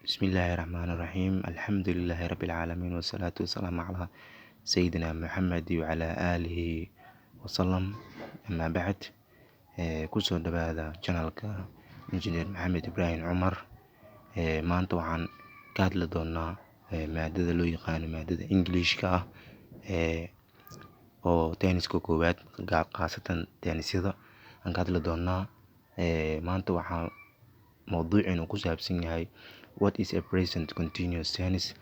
بسم الله الرحمن الرحيم الحمد لله رب العالمين والصلاة والسلام على سيدنا محمد وعلى آله وسلم أما بعد kusoo dhawaada channelka Engineer Maxamed Ibrahim Cumar maanta waxaan ka hadli doonaa maadada loo yaqaano maadada Englishka oo tenniska koowaad khaasatan tennisyada aan ka hadli doonaa maanta waxaan mowduucina ku saabsan yahay what is a present continuous tense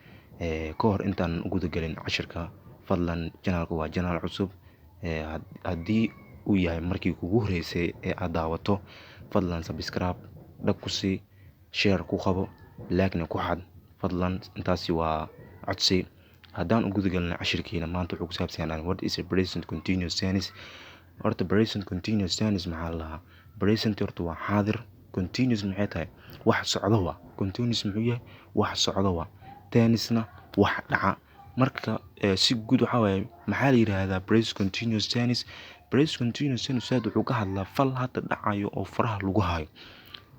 ka hor intaan u guda galin cashirka fadlan channelka waa channel cusub haddii uu yahay markii kugu horeysay ee aad daawato fadlan subscribe dhag ku sii share ku qabo like-na ku xad fadlan intaasi waa codsi haddaan u guda galin cashirkeena maanta wuxuu ku saabsan yahay what is a present continuous tense horta present continuous tense maxaa la dhahaa present horta waa xaadir continuous maxay tahay wax socdo waa continuous muxuu yahay wax socdo waa tennisna wax dhaca marka si guud waxa waaye maxaa la yiraahdaa present continuous tense present continuous tense wuxuu ka hadlaa fal hadda dhacayo oo faraha lagu hayo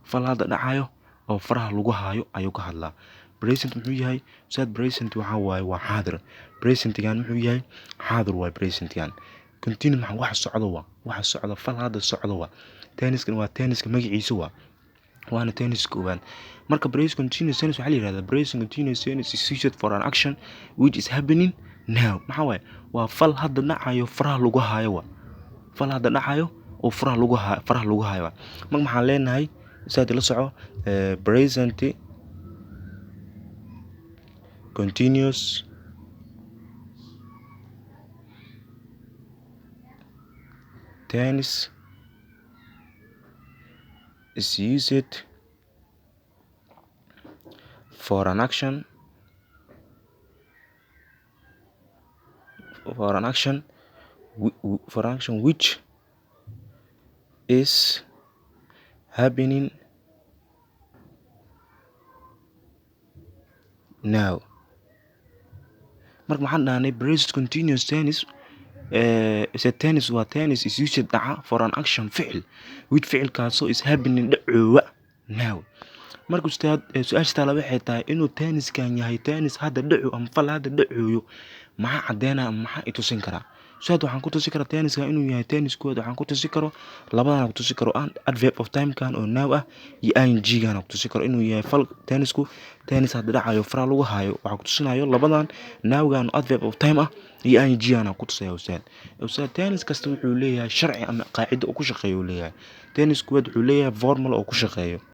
fal hadda dhacayo oo faraha lagu hayo ayuu ka hadlaa present muxuu yahay present waxa waaye waa xaadir present-gan muxuu yahay xaadir waa present-gan continuous maxaa wax socdo waa wax socdo fal hadda socdo waa tenniskan waa tenniska magaciisa waana tennis koowaad marka present continuous tense waxaa la yiraahdaa present continuous tense is used for an action which is happening now maxaa waaye waa fal hadda dhacayo faraha lagu hayo waa fal hadda dhacayo oo faraha lagu hayo marka maxaan leenahay saad la soco present continuous tense is used for an action which is happening now marka maxaan dhahnay present continuous tense tennis waa tennis is used dhaca for an action ficil which ficilkaasoo is happening dhacoowa now marka su-aasha taala waxay tahay inuu tenniskan yahay tennis hadda dhaco ama fal hadda dhacooyo maxaa caddeynaya ama maxaa i tusin karaa waxaan ku tusi karaa tenniskan inuu yahay tennis koowaad waxaan ku tusi karo labadana ku tusi karo adverb of time kan oo now ah iyo ing-gan ku tusi karo inuu yahay fal tennisku tennis hadda dhacayo faraha lagu hayo waxaa ku tusinayo labadan now-gan adverb of time ah iyo ing-gan ku tusaya ustaad tennis kasta wuxuu leeyahay sharci ama qaacido uu ku shaqeeyo leeyahay tennis koowaad wuxuu leeyahay formal oo ku shaqeeyo